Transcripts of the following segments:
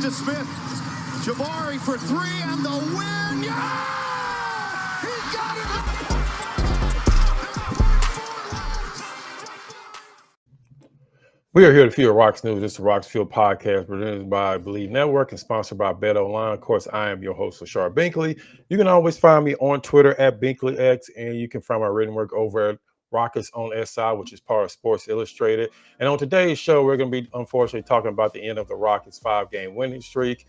To Smith, Jabari for three and the win. Yeah! He got it! We are here to Field Rocks News. This is the Rocks Field podcast presented by Believe Network and sponsored by Bet Online. Of course, I am your host, Lashard Binkley. You can always find me on Twitter at BinkleyX, and you can find my written work over at Rockets on SI, which is part of Sports Illustrated. And on today's show, we're going to be, unfortunately, talking about the end of the Rockets' 5-game winning streak.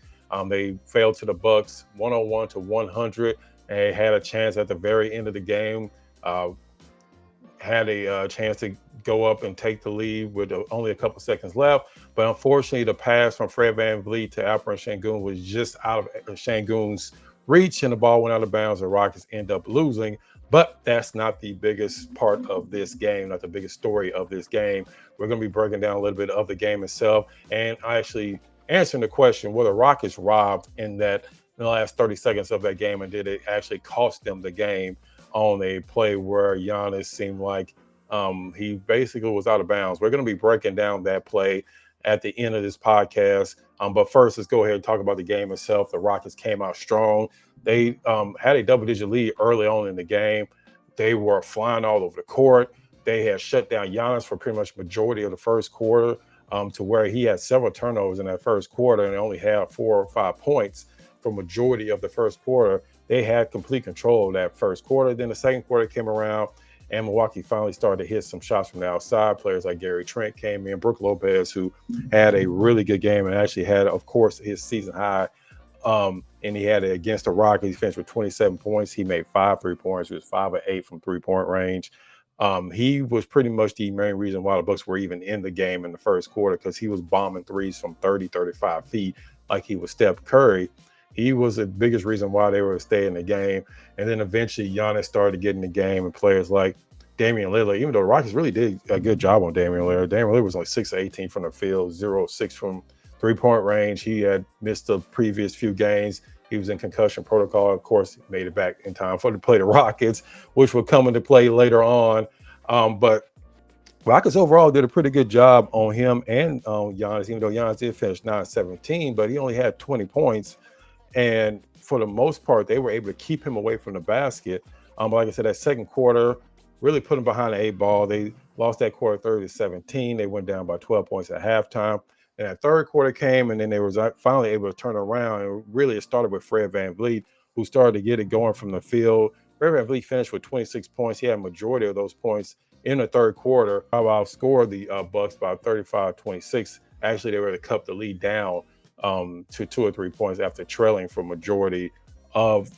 They fell to the Bucks 101-100 and had a chance at the very end of the game. Had a chance to go up and take the lead with only a couple seconds left. But unfortunately, the pass from Fred VanVleet to Alperen Sengun was just out of Sengun's reach, and the ball went out of bounds. The Rockets end up losing. But that's not the biggest part of this game, not the biggest story of this game. We're going to be breaking down a little bit of the game itself and actually answering the question, were the Rockets robbed in the last 30 seconds of that game, and did it actually cost them the game on a play where Giannis seemed like he basically was out of bounds? We're going to be breaking down that play at the end of this podcast. But first, let's go ahead and talk about the game itself. The Rockets came out strong. They had a double-digit lead early on in the game. They were flying all over the court. They had shut down Giannis for pretty much majority of the first quarter, to where he had several turnovers in that first quarter and only had 4 or 5 points for majority of the first quarter. They had complete control of that first quarter. Then the second quarter came around, and Milwaukee finally started to hit some shots from the outside. Players like Gary Trent came in, Brook Lopez, who had a really good game and actually had, of course, his season high. And he had it against the Rockets. He finished with 27 points. He made 5 3-pointers. He was 5 of 8 from three-point range. He was pretty much the main reason why the Bucks were even in the game in the first quarter, because he was bombing threes from 30, 35 feet like he was Steph Curry. He was the biggest reason why they were staying in the game. And then eventually Giannis started to get in the game, and players like Damian Lillard, even though the Rockets really did a good job on Damian Lillard was like 6 of 18 from the field, 0 of 6 from three-point range. He had missed the previous few games. He was in concussion protocol. Of course, made it back in time to play the Rockets, which will come into play later on. But Rockets overall did a pretty good job on him and Giannis, even though Giannis did finish 9-17, but he only had 20 points. And for the most part, they were able to keep him away from the basket. But like I said, that second quarter really put him behind the 8 ball. They lost that quarter 30-17. They went down by 12 points at halftime. And that third quarter came, and then they were finally able to turn around. And really, it started with Fred VanVleet, who started to get it going from the field. Fred VanVleet finished with 26 points. He had a majority of those points in the third quarter. Outscored the Bucks by 35-26. Actually, they were able to cut the lead down to 2 or 3 points after trailing for majority of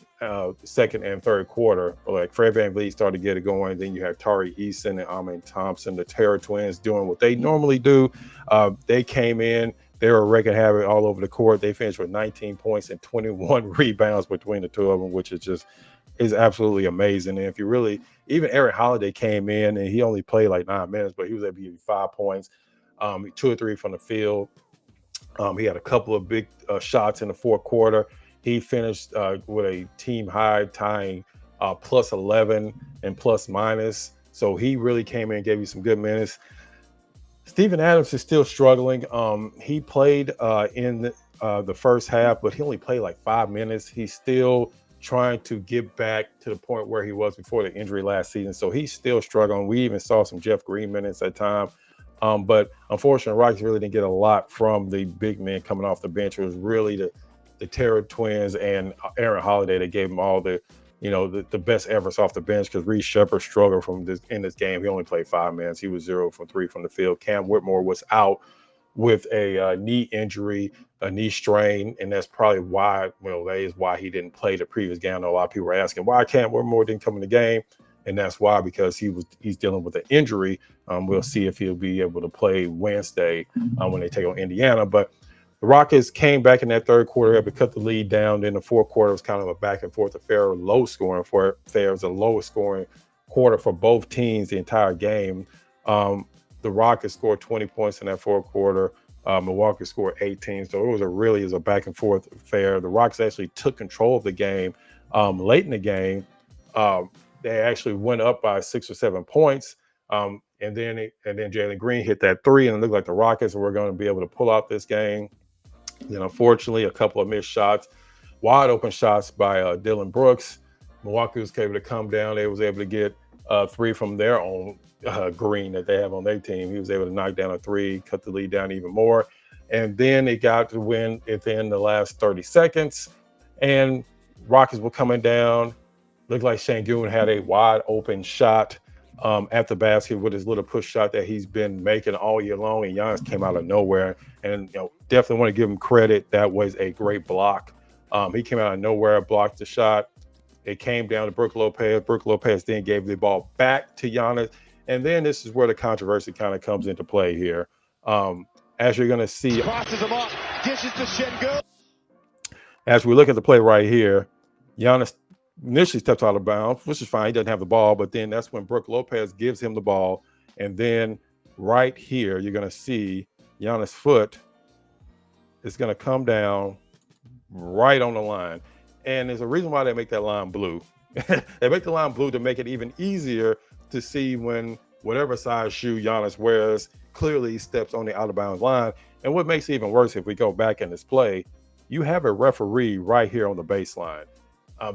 second and third quarter. Like Fred VanVleet started to get it going. Then you have Tari Eason and Amen Thompson, the Terror Twins, doing what they normally do. They came in. They were wreaking havoc all over the court. They finished with 19 points and 21 rebounds between the two of them, which is absolutely amazing. And if you really, even Eric Holiday came in, and he only played like 9 minutes, but he was able to give you 5 points, 2 or 3 from the field. He had a couple of big shots in the fourth quarter. He finished with a team high, tying plus 11 and plus minus. So he really came in and gave you some good minutes. Steven Adams is still struggling. He played in the first half, but he only played like 5 minutes. He's still trying to get back to the point where he was before the injury last season. So he's still struggling. We even saw some Jeff Green minutes at time. But unfortunately, Rockets really didn't get a lot from the big men coming off the bench. It was really the Terror Twins and Aaron Holiday that gave him all the best efforts off the bench, because Reece Sheppard struggled in this game. He only played 5 minutes. He was 0 for 3 from the field. Cam Whitmore was out with a knee injury, a knee strain, and that's probably why, that is why he didn't play the previous game. I know a lot of people were asking why Cam Whitmore didn't come in the game. And that's why, because he's dealing with an injury. We'll see if he'll be able to play Wednesday when they take on Indiana. But the Rockets came back in that third quarter, able to cut the lead down. Then the fourth quarter was kind of a back and forth affair, low-scoring affair. It was the lowest scoring quarter for both teams the entire game. The Rockets scored 20 points in that fourth quarter. Milwaukee scored 18. So it was a back and forth affair. The Rockets actually took control of the game late in the game. They actually went up by 6 or 7 points. And then Jalen Green hit that 3, and it looked like the Rockets were going to be able to pull out this game. Then, unfortunately, a couple of missed shots, wide open shots by Dylan Brooks. Milwaukee was able to come down. They was able to get three from their own green that they have on their team. He was able to knock down a three, cut the lead down even more. And then it got to win within the last 30 seconds. And Rockets were coming down. Looked like Şengün had a wide open shot at the basket with his little push shot that he's been making all year long. And Giannis came out of nowhere. And definitely want to give him credit. That was a great block. He came out of nowhere, blocked the shot. It came down to Brook Lopez. Brook Lopez then gave the ball back to Giannis. And then this is where the controversy kind of comes into play here. As you're going to see, Crosses him up, dishes to Şengün. as we look at the play right here, Giannis initially steps out of bounds, which is fine. He doesn't have the ball, but then that's when Brook Lopez gives him the ball. And then right here, you're going to see Giannis' foot is going to come down right on the line. And there's a reason why they make that line blue. They make the line blue to make it even easier to see when whatever size shoe Giannis wears clearly steps on the out of bounds line. And what makes it even worse, if we go back in this play, you have a referee right here on the baseline.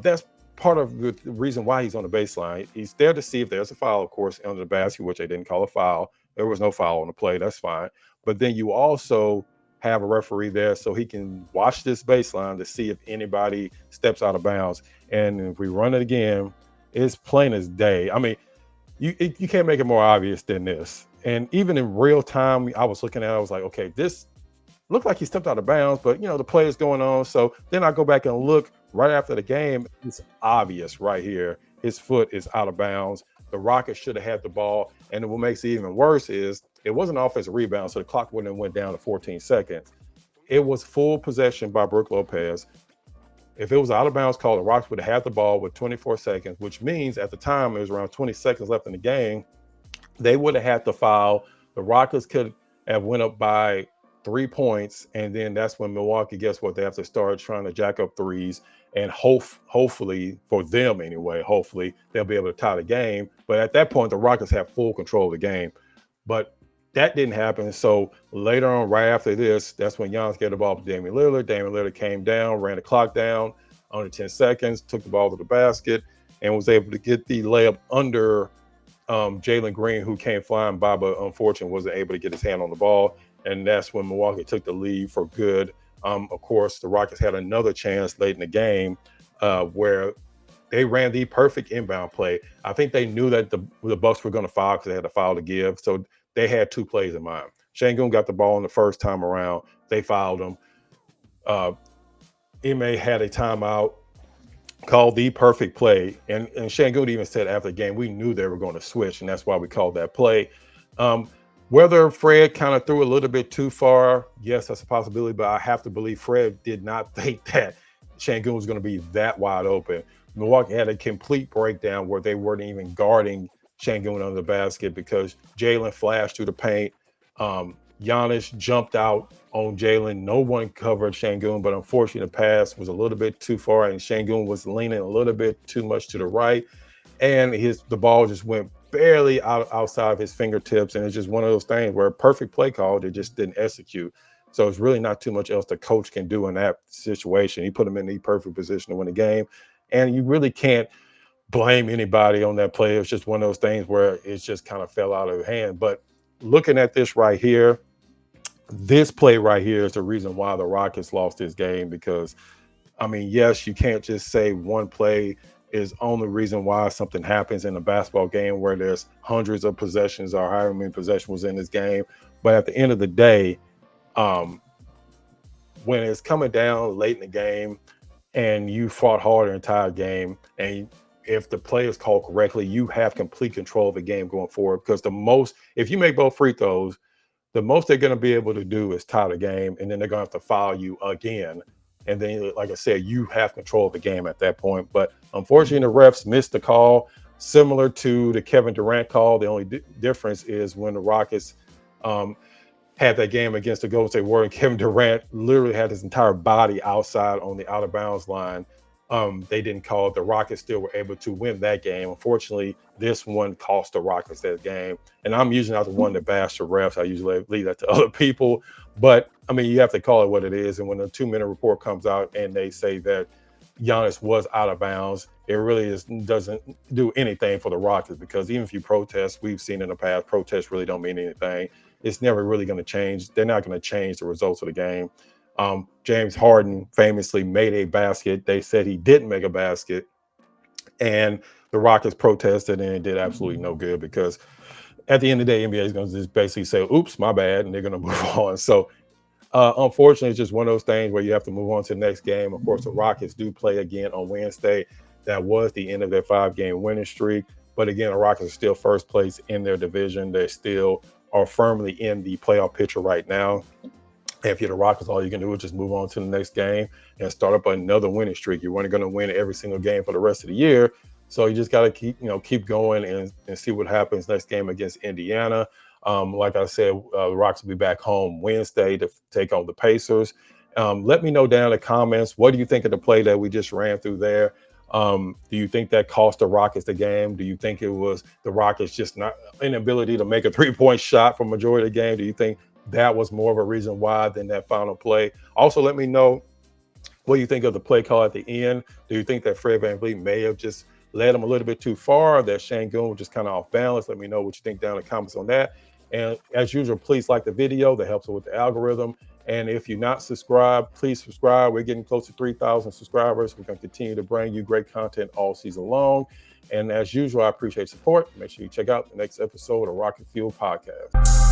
That's part of the reason why he's on the baseline. He's there to see if there's a foul, of course, under the basket, which they didn't call a foul. There was no foul on the play. That's fine. But then you also have a referee there so he can watch this baseline to see if anybody steps out of bounds. And if we run it again, it's plain as day. I mean, you can't make it more obvious than this. And even in real time, I was looking at it, I was like, okay, this looked like he stepped out of bounds, but the play is going on. So then I go back and look right after the game. It's obvious right here. His foot is out of bounds. The Rockets should have had the ball. And what makes it even worse is it wasn't an offensive rebound, so the clock wouldn't have went down to 14 seconds. It was full possession by Brook Lopez. If it was out of bounds call, the Rockets would have had the ball with 24 seconds, which means at the time it was around 20 seconds left in the game. They would have had to foul. The Rockets could have went up by 3 points, and then that's when Milwaukee, guess what? They have to start trying to jack up threes, and hopefully for them anyway, hopefully they'll be able to tie the game. But at that point, the Rockets have full control of the game. But that didn't happen. So later on, right after this, that's when Giannis gave the ball to Damian Lillard. Damian Lillard came down, ran the clock down under 10 seconds, took the ball to the basket, and was able to get the layup under Jalen Green, who came flying by, but unfortunately wasn't able to get his hand on the ball. And that's when Milwaukee took the lead for good. Of course, the Rockets had another chance late in the game where they ran the perfect inbound play. I think they knew that the Bucks were going to foul because they had a foul to give. So they had two plays in mind. Şengün got the ball in the first time around. They fouled him. Ime had a timeout, called the perfect play. And Şengün even said after the game, we knew they were going to switch, and that's why we called that play. Whether Fred kind of threw a little bit too far, yes, that's a possibility, but I have to believe Fred did not think that Şengün was going to be that wide open. Milwaukee had a complete breakdown where they weren't even guarding Şengün under the basket because Jalen flashed through the paint. Giannis jumped out on Jalen. No one covered Şengün, but unfortunately the pass was a little bit too far, and Şengün was leaning a little bit too much to the right, and the ball just went barely outside of his fingertips. And it's just one of those things where a perfect play call, they just didn't execute. So it's really not too much else the coach can do in that situation. He put him in the perfect position to win the game. And you really can't blame anybody on that play. It's just one of those things where it just kind of fell out of hand. But looking at this right here, this play right here is the reason why the Rockets lost this game. Because, I mean, yes, you can't just say one play is only reason why something happens in a basketball game where there's hundreds of possessions or however many possessions was in this game. But at the end of the day, when it's coming down late in the game and you fought hard the entire game, and if the play is called correctly, you have complete control of the game going forward. Because if you make both free throws, the most they're going to be able to do is tie the game, and then they're going to have to foul you again. And then, like I said, you have control of the game at that point. But unfortunately, the refs missed the call, similar to the Kevin Durant call. The only difference is when the Rockets had that game against the Golden State Warriors, Kevin Durant literally had his entire body outside on the out-of-bounds line. They didn't call it. The Rockets still were able to win that game. Unfortunately, this one cost the Rockets that game. And I'm usually not the one to bash the refs. I usually leave that to other people. But I mean, you have to call it what it is. And when the 2-minute report comes out and they say that Giannis was out of bounds, it really doesn't do anything for the Rockets, because even if you protest, we've seen in the past, protests really don't mean anything. It's never really going to change. They're not going to change the results of the game. James Harden famously made a basket. They said he didn't make a basket, and the Rockets protested, and it did absolutely no good, because at the end of the day, NBA is going to just basically say, oops, my bad, and they're going to move on. So unfortunately, it's just one of those things where you have to move on to the next game. Of course, the Rockets do play again on Wednesday. That was the end of their 5-game winning streak. But again, the Rockets are still first place in their division. They still are firmly in the playoff picture right now. And if you're the Rockets, all you can do is just move on to the next game and start up another winning streak. You're only going to win every single game for the rest of the year. So you just got to keep going and see what happens next game against Indiana. Like I said, the Rockets will be back home Wednesday to take on the Pacers. Let me know down in the comments, what do you think of the play that we just ran through there? Do you think that cost the Rockets the game? Do you think it was the Rockets just not inability to make a 3-point shot for majority of the game? Do you think that was more of a reason why than that final play? Also, let me know what you think of the play call at the end. Do you think that Fred VanVleet may have just led him a little bit too far, that Şengün was just kind of off balance? Let me know what you think down in the comments on that. And as usual, please like the video. That helps with the algorithm. And if you're not subscribed, please subscribe. We're getting close to 3,000 subscribers. We're going to continue to bring you great content all season long. And as usual, I appreciate support. Make sure you check out the next episode of Rocket Fuel Podcast.